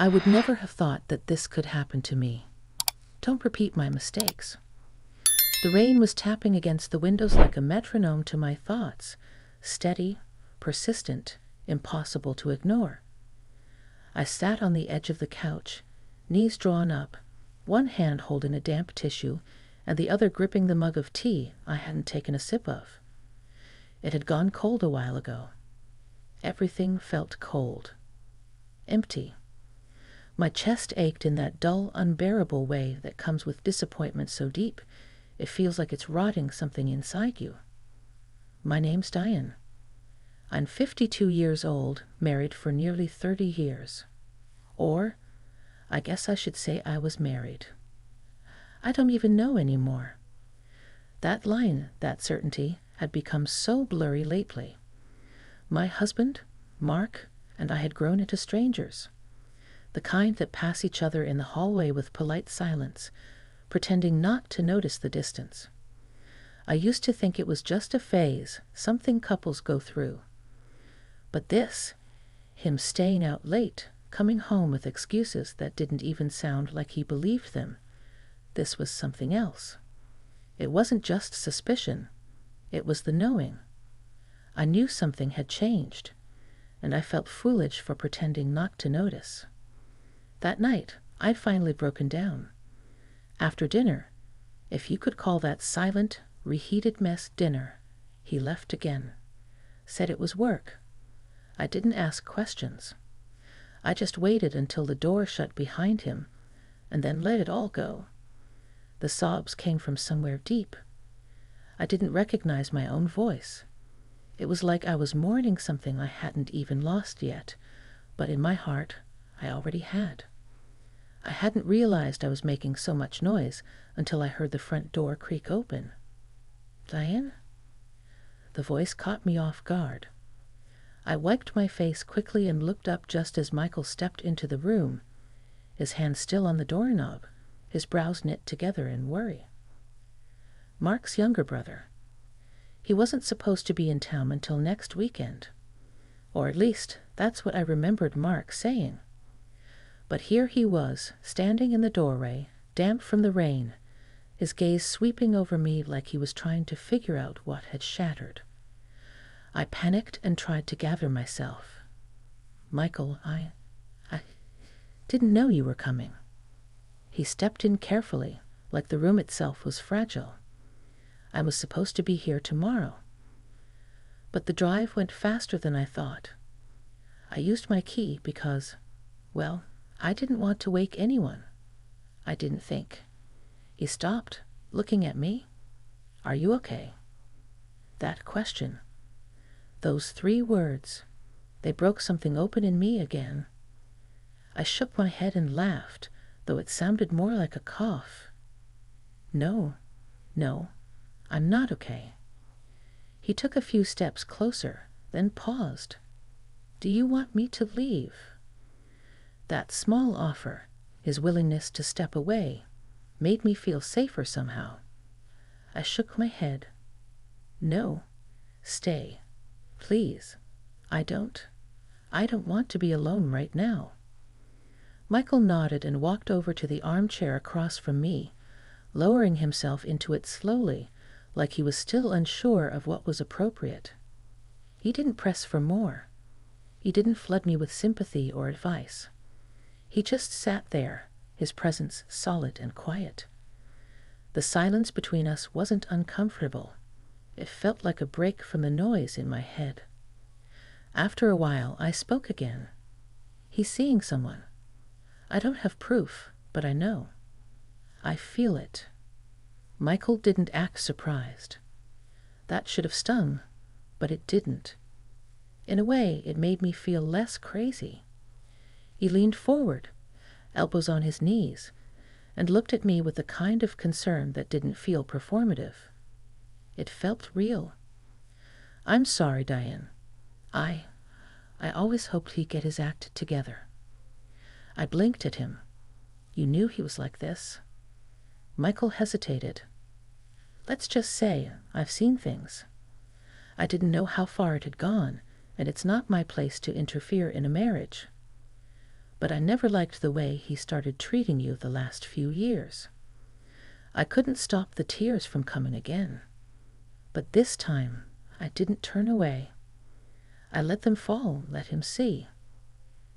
I would never have thought that this could happen to me. Don't repeat my mistakes. The rain was tapping against the windows like a metronome to my thoughts, steady, persistent, impossible to ignore. I sat on the edge of the couch, knees drawn up, one hand holding a damp tissue and the other gripping the mug of tea I hadn't taken a sip of. It had gone cold a while ago. Everything felt cold. Empty. My chest ached in that dull, unbearable way that comes with disappointment so deep it feels like it's rotting something inside you. My name's Diane. I'm 52 years old, married for nearly 30 years. Or, I guess I should say I was married. I don't even know anymore. That line, that certainty, had become so blurry lately. My husband, Mark, and I had grown into strangers. The kind that pass each other in the hallway with polite silence, pretending not to notice the distance. I used to think it was just a phase, something couples go through. But this, him staying out late, coming home with excuses that didn't even sound like he believed them, this was something else. It wasn't just suspicion, it was the knowing. I knew something had changed, and I felt foolish for pretending not to notice. That night, I'd finally broken down. After dinner, if you could call that silent, reheated mess dinner, he left again. Said it was work. I didn't ask questions. I just waited until the door shut behind him, and then let it all go. The sobs came from somewhere deep. I didn't recognize my own voice. It was like I was mourning something I hadn't even lost yet, but in my heart, I already had. I hadn't realized I was making so much noise until I heard the front door creak open. Diane? The voice caught me off guard. I wiped my face quickly and looked up just as Michael stepped into the room, his hand still on the doorknob, his brows knit together in worry. Mark's younger brother. He wasn't supposed to be in town until next weekend. Or at least, that's what I remembered Mark saying. But here he was, standing in the doorway, damp from the rain, his gaze sweeping over me like he was trying to figure out what had shattered. I panicked and tried to gather myself. Michael, I didn't know you were coming. He stepped in carefully, like the room itself was fragile. I was supposed to be here tomorrow. But the drive went faster than I thought. I used my key because, well, I didn't want to wake anyone. I didn't think. He stopped, looking at me. Are you okay? That question. Those 3 words. They broke something open in me again. I shook my head and laughed, though it sounded more like a cough. No, I'm not okay. He took a few steps closer, then paused. Do you want me to leave? That small offer, his willingness to step away, made me feel safer somehow. I shook my head. No, stay, please. I don't want to be alone right now. Michael nodded and walked over to the armchair across from me, lowering himself into it slowly, like he was still unsure of what was appropriate. He didn't press for more. He didn't flood me with sympathy or advice. He just sat there, his presence solid and quiet. The silence between us wasn't uncomfortable. It felt like a break from the noise in my head. After a while, I spoke again. He's seeing someone. I don't have proof, but I know. I feel it. Michael didn't act surprised. That should have stung, but it didn't. In a way, it made me feel less crazy. He leaned forward, elbows on his knees, and looked at me with a kind of concern that didn't feel performative. It felt real. I'm sorry, Diane. I always hoped he'd get his act together. I blinked at him. You knew he was like this. Michael hesitated. Let's just say I've seen things. I didn't know how far it had gone, and it's not my place to interfere in a marriage. but I never liked the way he started treating you the last few years. I couldn't stop the tears from coming again. But this time, I didn't turn away. I let them fall, let him see.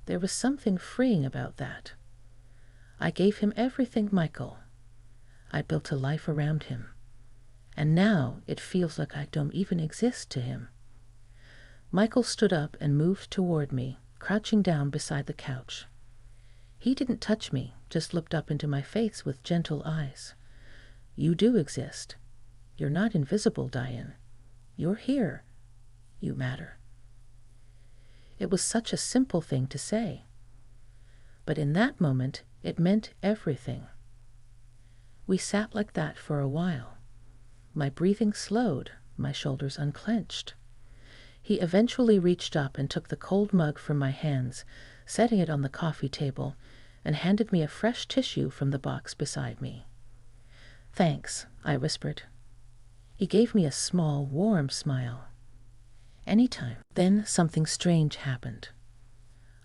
There was something freeing about that. I gave him everything, Michael. I built a life around him. And now it feels like I don't even exist to him. Michael stood up and moved toward me, crouching down beside the couch. He didn't touch me, just looked up into my face with gentle eyes. You do exist. You're not invisible, Diane. You're here. You matter. It was such a simple thing to say. But in that moment, it meant everything. We sat like that for a while. My breathing slowed, my shoulders unclenched. He eventually reached up and took the cold mug from my hands, setting it on the coffee table, and handed me a fresh tissue from the box beside me. Thanks, I whispered. He gave me a small, warm smile. Anytime. Then something strange happened.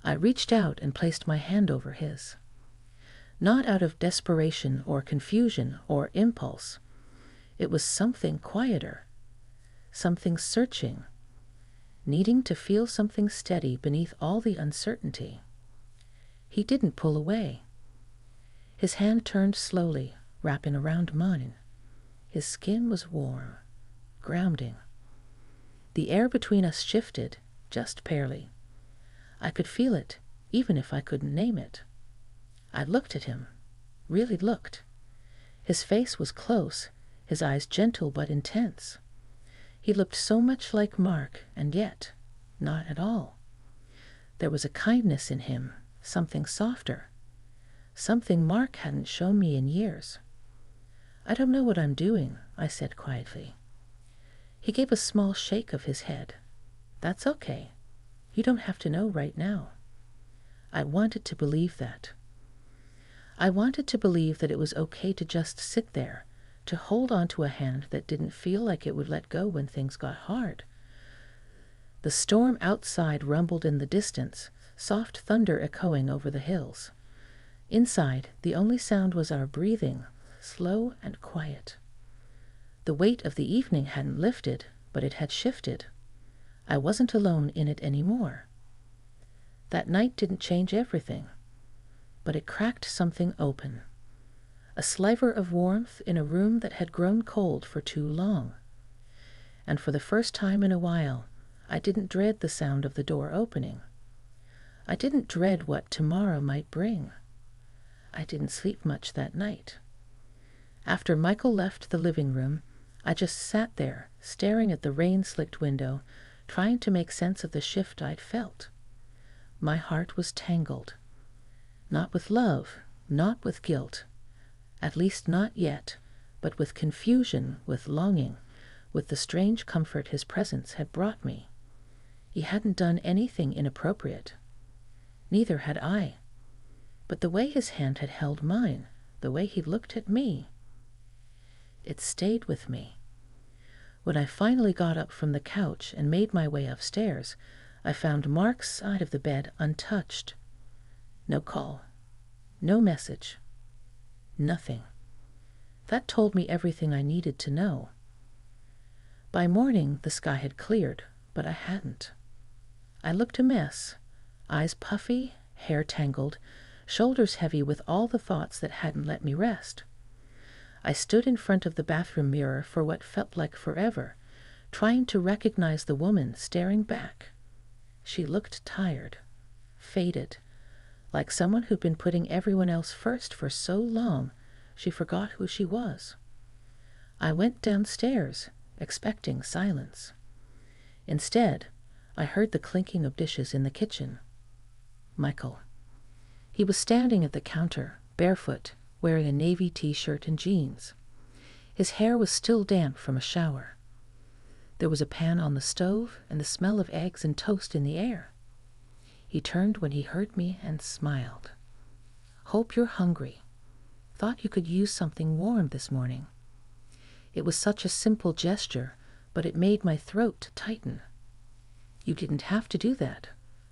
I reached out and placed my hand over his. Not out of desperation or confusion or impulse. It was something quieter, something searching, needing to feel something steady beneath all the uncertainty. He didn't pull away. His hand turned slowly, wrapping around mine. His skin was warm, grounding. The air between us shifted, just barely. I could feel it, even if I couldn't name it. I looked at him, really looked. His face was close, his eyes gentle but intense. He looked so much like Mark, and yet, not at all. There was a kindness in him, something softer, something Mark hadn't shown me in years. I don't know what I'm doing, I said quietly. He gave a small shake of his head. That's okay. You don't have to know right now. I wanted to believe that. I wanted to believe that it was okay to just sit there, to hold on to a hand that didn't feel like it would let go when things got hard. The storm outside rumbled in the distance, soft thunder echoing over the hills. Inside, the only sound was our breathing, slow and quiet. The weight of the evening hadn't lifted, but it had shifted. I wasn't alone in it anymore. That night didn't change everything, but it cracked something open. A sliver of warmth in a room that had grown cold for too long. And for the first time in a while, I didn't dread the sound of the door opening. I didn't dread what tomorrow might bring. I didn't sleep much that night. After Michael left the living room, I just sat there, staring at the rain-slicked window, trying to make sense of the shift I'd felt. My heart was tangled. Not with love, not with guilt. At least not yet, but with confusion, with longing, with the strange comfort his presence had brought me. He hadn't done anything inappropriate. Neither had I. But the way his hand had held mine, the way he looked at me, it stayed with me. When I finally got up from the couch and made my way upstairs, I found Mark's side of the bed untouched. No call. No message. Nothing. That told me everything I needed to know. By morning, the sky had cleared, but I hadn't. I looked a mess, eyes puffy, hair tangled, shoulders heavy with all the thoughts that hadn't let me rest. I stood in front of the bathroom mirror for what felt like forever, trying to recognize the woman staring back. She looked tired, faded, like someone who'd been putting everyone else first for so long she forgot who she was. I went downstairs, expecting silence. Instead, I heard the clinking of dishes in the kitchen. Michael. He was standing at the counter, barefoot, wearing a navy t-shirt and jeans. His hair was still damp from a shower. There was a pan on the stove and the smell of eggs and toast in the air. He turned when he heard me and smiled. "Hope you're hungry. Thought you could use something warm this morning." It was such a simple gesture, but it made my throat tighten. "You didn't have to do that,"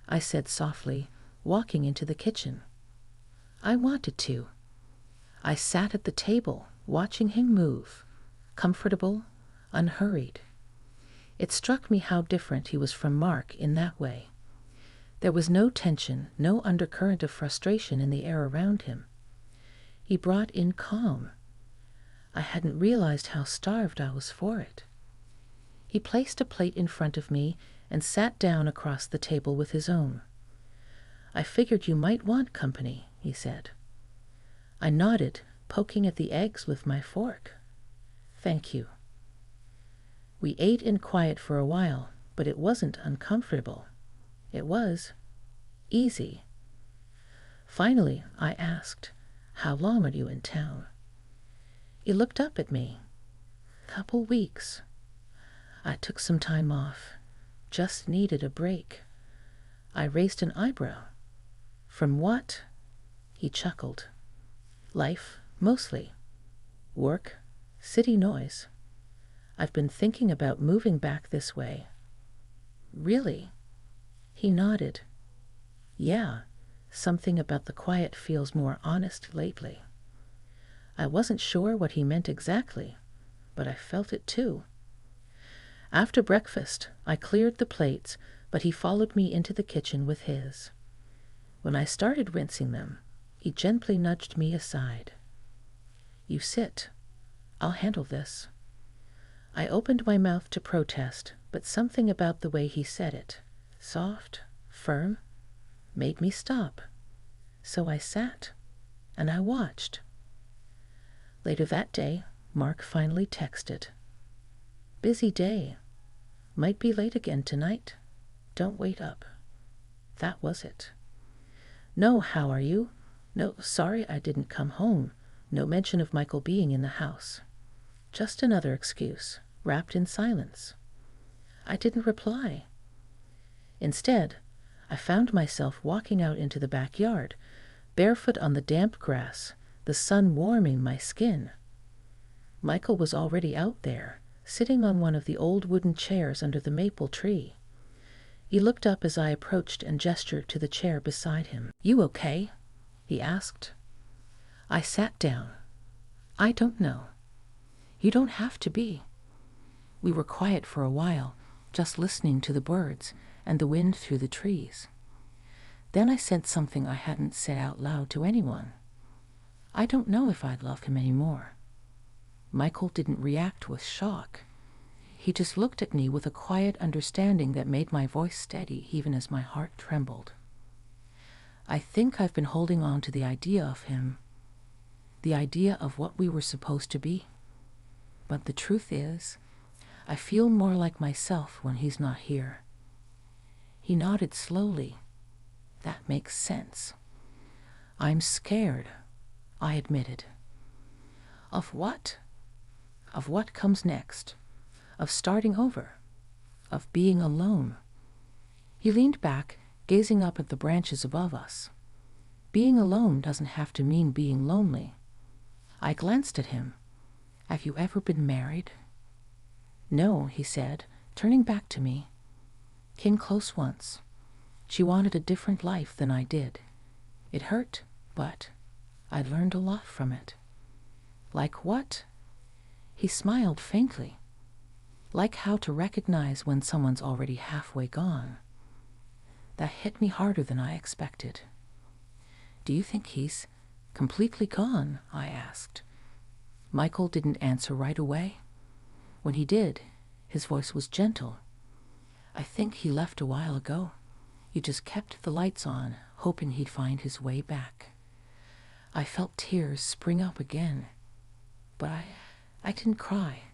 I said softly, walking into the kitchen. I wanted to. I sat at the table, watching him move, comfortable, unhurried. It struck me how different he was from Mark in that way. There was no tension, no undercurrent of frustration in the air around him. He brought in calm. I hadn't realized how starved I was for it. He placed a plate in front of me and sat down across the table with his own. "I figured you might want company," he said. I nodded, poking at the eggs with my fork. "Thank you." We ate in quiet for a while, but it wasn't uncomfortable. It was easy. Finally, I asked, "How long are you in town?" He looked up at me. "Couple weeks." I took some time off. Just needed a break. I raised an eyebrow. "From what?" He chuckled. "Life, mostly. Work, city noise. I've been thinking about moving back this way." "Really?" He nodded. "Yeah, something about the quiet feels more honest lately." I wasn't sure what he meant exactly, but I felt it too. After breakfast, I cleared the plates, but he followed me into the kitchen with his. When I started rinsing them, he gently nudged me aside. "You sit. I'll handle this." I opened my mouth to protest, but something about the way he said it, soft, firm, made me stop. So I sat, and I watched. Later that day, Mark finally texted. "Busy day. Might be late again tonight. Don't wait up." That was it. "No, how are you? No, sorry I didn't come home. No mention of Michael being in the house." Just another excuse, wrapped in silence. I didn't reply. Instead, I found myself walking out into the backyard, barefoot on the damp grass, the sun warming my skin. Michael was already out there, sitting on one of the old wooden chairs under the maple tree. He looked up as I approached and gestured to the chair beside him. "You okay?" he asked. I sat down. "I don't know." "You don't have to be." We were quiet for a while, just listening to the birds and the wind through the trees. Then I said something I hadn't said out loud to anyone. "I don't know if I'd love him anymore." Michael didn't react with shock. He just looked at me with a quiet understanding that made my voice steady even as my heart trembled. "I think I've been holding on to the idea of him, the idea of what we were supposed to be. But the truth is, I feel more like myself when he's not here." He nodded slowly. "That makes sense." "I'm scared," I admitted. "Of what?" "Of what comes next. Of starting over. Of being alone." He leaned back, gazing up at the branches above us. "Being alone doesn't have to mean being lonely." I glanced at him. "Have you ever been married?" "No," he said, turning back to me. "Came close once. She wanted a different life than I did. It hurt, but I learned a lot from it." "Like what?" He smiled faintly. "Like how to recognize when someone's already halfway gone." That hit me harder than I expected. "Do you think he's completely gone?" I asked. Michael didn't answer right away. When he did, his voice was gentle. "I think he left a while ago. He just kept the lights on, hoping he'd find his way back." I felt tears spring up again. But I didn't cry.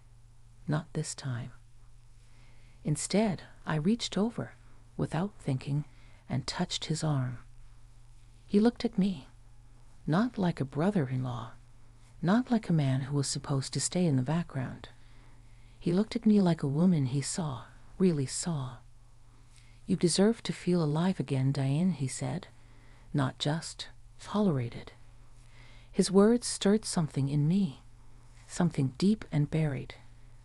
Not this time. Instead, I reached over, without thinking, and touched his arm. He looked at me, not like a brother-in-law, not like a man who was supposed to stay in the background. He looked at me like a woman he saw, really saw. "You deserve to feel alive again, Diane," he said, "not just tolerated." His words stirred something in me, something deep and buried,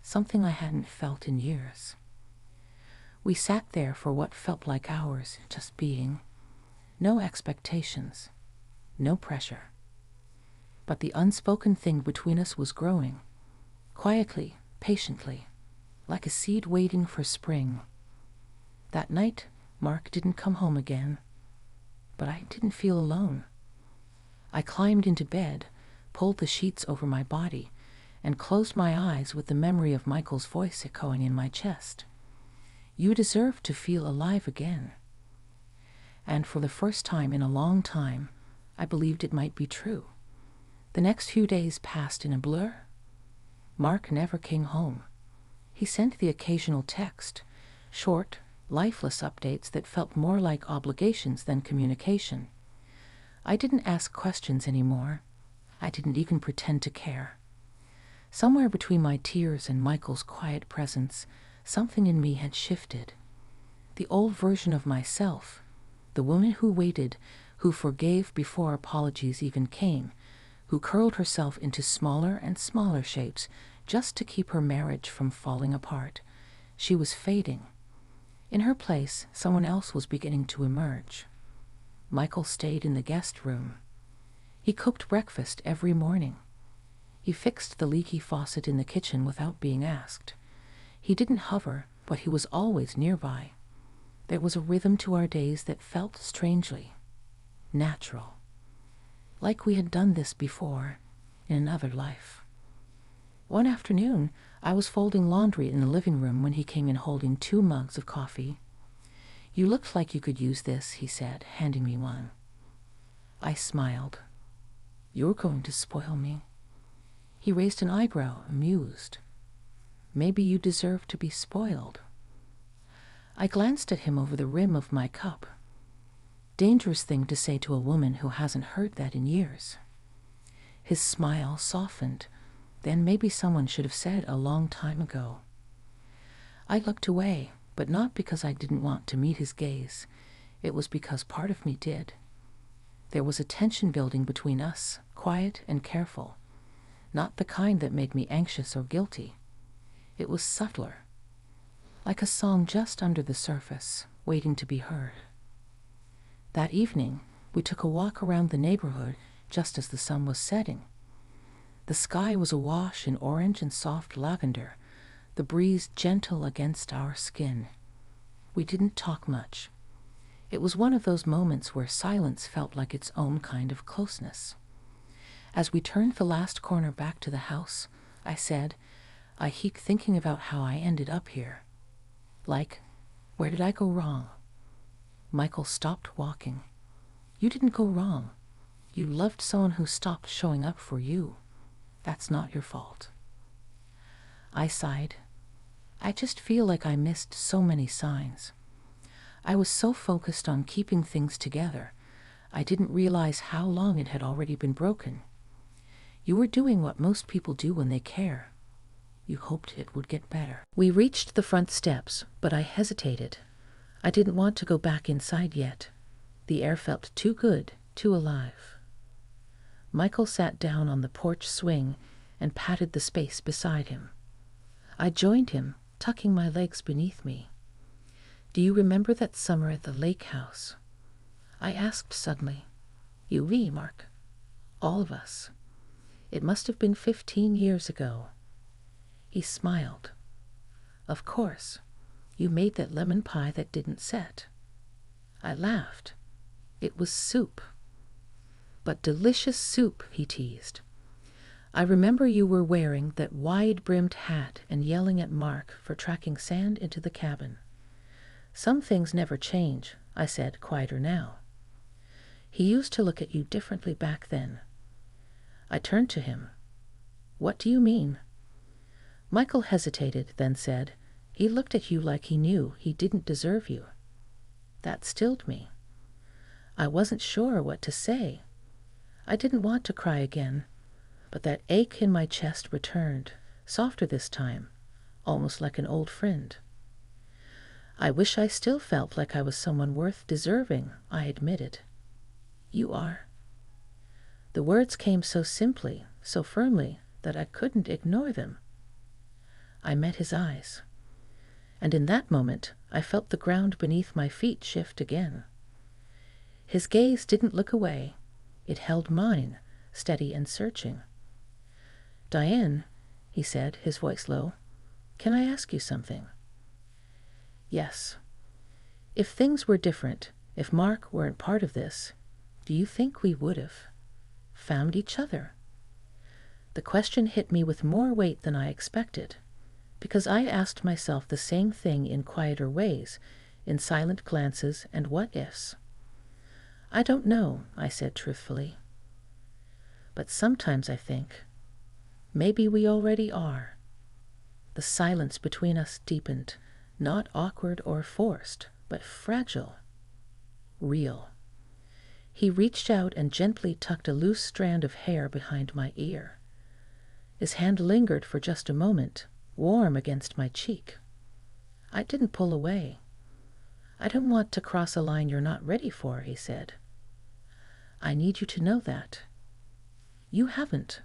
something I hadn't felt in years. We sat there for what felt like hours, just being. No expectations, no pressure. But the unspoken thing between us was growing, quietly, patiently, like a seed waiting for spring. That night, Mark didn't come home again, but I didn't feel alone. I climbed into bed, pulled the sheets over my body, and closed my eyes with the memory of Michael's voice echoing in my chest. You deserve to feel alive again. And for the first time in a long time, I believed it might be true. The next few days passed in a blur. Mark never came home. He sent the occasional text, short, lifeless updates that felt more like obligations than communication. I didn't ask questions anymore. I didn't even pretend to care. Somewhere between my tears and Michael's quiet presence, something in me had shifted. The old version of myself, the woman who waited, who forgave before apologies even came, who curled herself into smaller and smaller shapes just to keep her marriage from falling apart. She was fading. In her place, someone else was beginning to emerge. Michael stayed in the guest room. He cooked breakfast every morning. He fixed the leaky faucet in the kitchen without being asked. He didn't hover, but he was always nearby. There was a rhythm to our days that felt strangely natural, like we had done this before in another life. One afternoon, I was folding laundry in the living room when he came in holding 2 mugs of coffee. "You looked like you could use this," he said, handing me one. I smiled. "You're going to spoil me." He raised an eyebrow, amused. "Maybe you deserve to be spoiled." I glanced at him over the rim of my cup. Dangerous thing to say to a woman who hasn't heard that in years. His smile softened. Then maybe someone should have said a long time ago. I looked away, but not because I didn't want to meet his gaze. It was because part of me did. There was a tension building between us, quiet and careful. Not the kind that made me anxious or guilty. It was subtler, like a song just under the surface, waiting to be heard. That evening, we took a walk around the neighborhood just as the sun was setting. The sky was awash in orange and soft lavender, the breeze gentle against our skin. We didn't talk much. It was one of those moments where silence felt like its own kind of closeness. As we turned the last corner back to the house, I said, "I keep thinking about how I ended up here. Like, where did I go wrong?" Michael stopped walking. "You didn't go wrong. You loved someone who stopped showing up for you. That's not your fault." I sighed. I just feel like I missed so many signs. I was so focused on keeping things together, I didn't realize how long it had already been broken. You were doing what most people do when they care. You hoped it would get better. We reached the front steps, but I hesitated. I didn't want to go back inside yet. The air felt too good, too alive. Michael sat down on the porch swing and patted the space beside him. I joined him, tucking my legs beneath me. "Do you remember that summer at the lake house?" I asked suddenly. "You, Mark. All of us. It must have been 15 years ago." He smiled. "Of course. You made that lemon pie that didn't set." I laughed. "It was soup." "But delicious soup," he teased. "I remember you were wearing that wide-brimmed hat and yelling at Mark for tracking sand into the cabin." "Some things never change," I said, quieter now. "He used to look at you differently back then." I turned to him. "What do you mean?" Michael hesitated, then said, "He looked at you like he knew he didn't deserve you." That stilled me. I wasn't sure what to say. I didn't want to cry again, but that ache in my chest returned, softer this time, almost like an old friend. "I wish I still felt like I was someone worth deserving," I admitted. "You are." The words came so simply, so firmly, that I couldn't ignore them. I met his eyes, and in that moment I felt the ground beneath my feet shift again. His gaze didn't look away. It held mine, steady and searching. "Diane," he said, his voice low, "can I ask you something?" "Yes. If things were different, if Mark weren't part of this, do you think we would have found each other?" The question hit me with more weight than I expected, because I asked myself the same thing in quieter ways, in silent glances and what-ifs. "I don't know," I said truthfully. "But sometimes I think, maybe we already are." The silence between us deepened, not awkward or forced, but fragile, real. He reached out and gently tucked a loose strand of hair behind my ear. His hand lingered for just a moment, warm against my cheek. I didn't pull away. "I don't want to cross a line you're not ready for," he said. "I need you to know that." "You haven't,"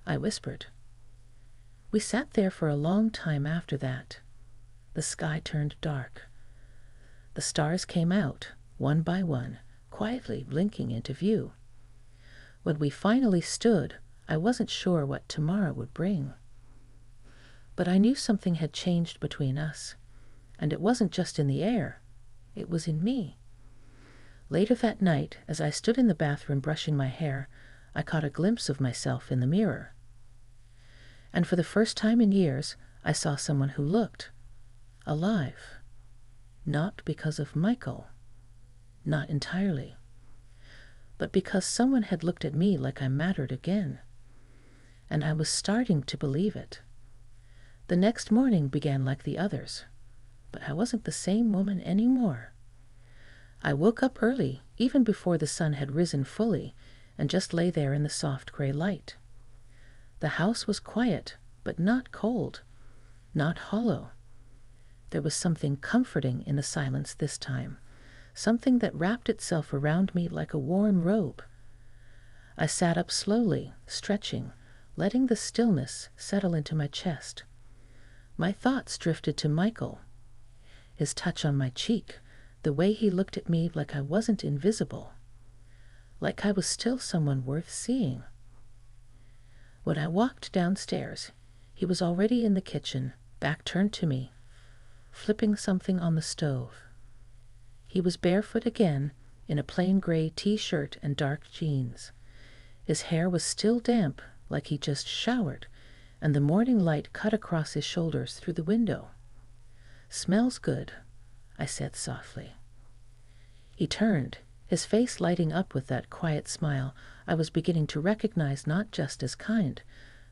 I whispered. We sat there for a long time after that. The sky turned dark. The stars came out, one by one, quietly blinking into view. When we finally stood, I wasn't sure what tomorrow would bring. But I knew something had changed between us, and it wasn't just in the air, it was in me. Later that night, as I stood in the bathroom brushing my hair, I caught a glimpse of myself in the mirror. And for the first time in years, I saw someone who looked alive. Not because of Michael, not entirely, but because someone had looked at me like I mattered again. And I was starting to believe it. The next morning began like the others, but I wasn't the same woman anymore. I woke up early, even before the sun had risen fully, and just lay there in the soft gray light. The house was quiet, but not cold, not hollow. There was something comforting in the silence this time, something that wrapped itself around me like a warm robe. I sat up slowly, stretching, letting the stillness settle into my chest. My thoughts drifted to Michael, his touch on my cheek, the way he looked at me like I wasn't invisible, like I was still someone worth seeing. When I walked downstairs, he was already in the kitchen, back turned to me, flipping something on the stove. He was barefoot again, in a plain gray t-shirt and dark jeans. His hair was still damp, like he just showered, and the morning light cut across his shoulders through the window. "Smells good," I said softly. He turned, his face lighting up with that quiet smile I was beginning to recognize not just as kind,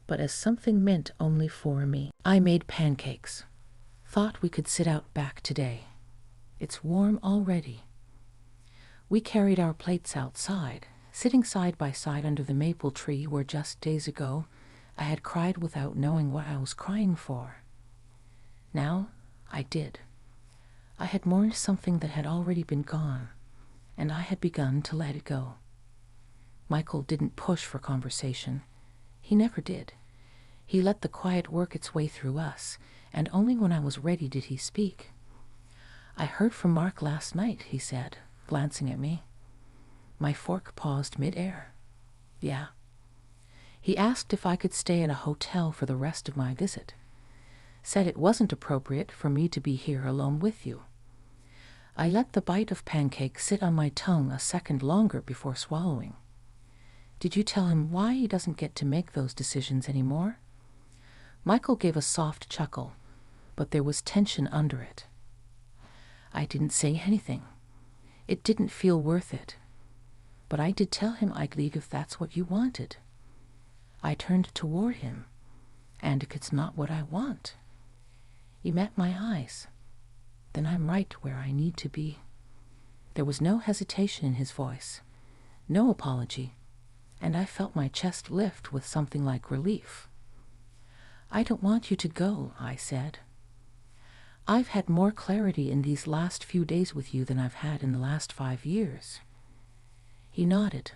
but as something meant only for me. "I made pancakes. Thought we could sit out back today. It's warm already." We carried our plates outside, sitting side by side under the maple tree where just days ago I had cried without knowing what I was crying for. Now I did. I had mourned something that had already been gone, and I had begun to let it go. Michael didn't push for conversation. He never did. He let the quiet work its way through us, and only when I was ready did he speak. "I heard from Mark last night," he said, glancing at me. My fork paused mid-air. "Yeah." He asked if I could stay in a hotel for the rest of my visit. Said it wasn't appropriate for me to be here alone with you. I let the bite of pancake sit on my tongue a second longer before swallowing. "Did you tell him why he doesn't get to make those decisions anymore?" Michael gave a soft chuckle, but there was tension under it. "I didn't say anything. It didn't feel worth it. But I did tell him I'd leave if that's what you wanted." I turned toward him, and it's not what I want. He met my eyes. "Then I'm right where I need to be." There was no hesitation in his voice, no apology, and I felt my chest lift with something like relief. "I don't want you to go," I said. "I've had more clarity in these last few days with you than I've had in the last 5 years. He nodded.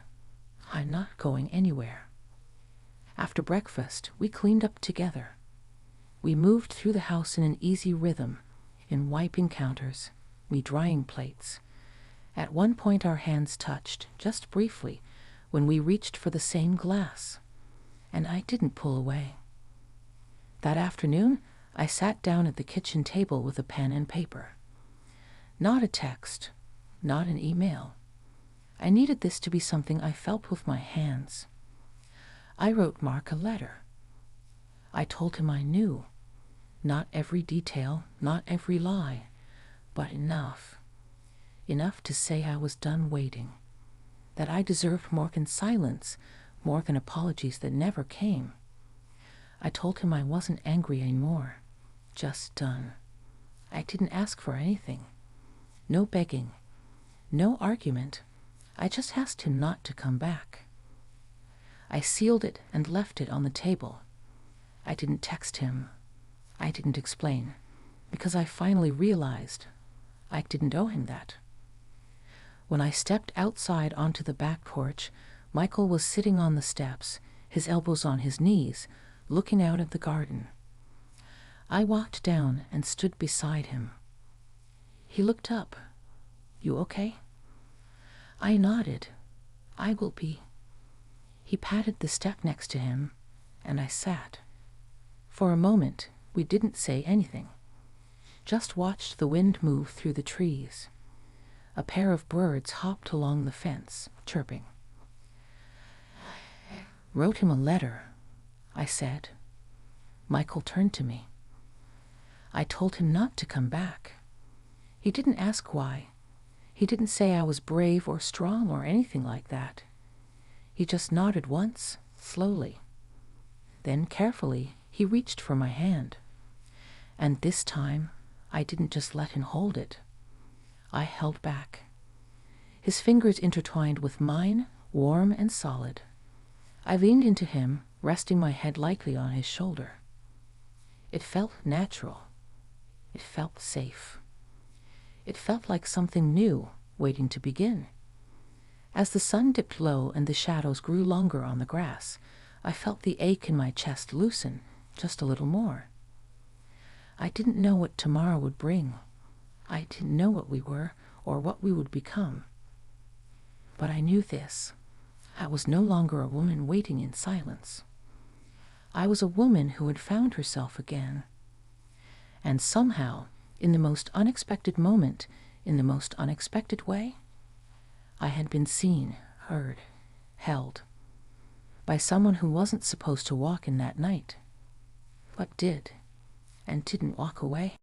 "I'm not going anywhere." After breakfast, we cleaned up together. We moved through the house in an easy rhythm, in wiping counters, me drying plates, At one point our hands touched, just briefly, when we reached for the same glass, and I didn't pull away. That afternoon, I sat down at the kitchen table with a pen and paper. Not a text, not an email. I needed this to be something I felt with my hands. I wrote Mark a letter. I told him I knew. Not every detail, not every lie, but enough. Enough to say I was done waiting. That I deserved more than silence, more than apologies that never came. I told him I wasn't angry anymore, just done. I didn't ask for anything. No begging, no argument. I just asked him not to come back. I sealed it and left it on the table. I didn't text him. I didn't explain, because I finally realized I didn't owe him that. When I stepped outside onto the back porch, Michael was sitting on the steps, his elbows on his knees, looking out at the garden. I walked down and stood beside him. He looked up. "You okay?" I nodded. "I will be." He patted the step next to him, and I sat. For a moment, we didn't say anything. Just watched the wind move through the trees. A pair of birds hopped along the fence, chirping. "Wrote him a letter," I said. Michael turned to me. "I told him not to come back. He didn't ask why. He didn't say I was brave or strong or anything like that. He just nodded once, slowly. Then, carefully, he reached for my hand. And this time, I didn't just let him hold it. I held back. His fingers intertwined with mine, warm and solid. I leaned into him, resting my head lightly on his shoulder. It felt natural. It felt safe. It felt like something new, waiting to begin. As the sun dipped low and the shadows grew longer on the grass, I felt the ache in my chest loosen just a little more. I didn't know what tomorrow would bring. I didn't know what we were or what we would become. But I knew this. I was no longer a woman waiting in silence. I was a woman who had found herself again. And somehow, in the most unexpected moment, in the most unexpected way, I had been seen, heard, held, by someone who wasn't supposed to walk in that night, but did, and didn't walk away.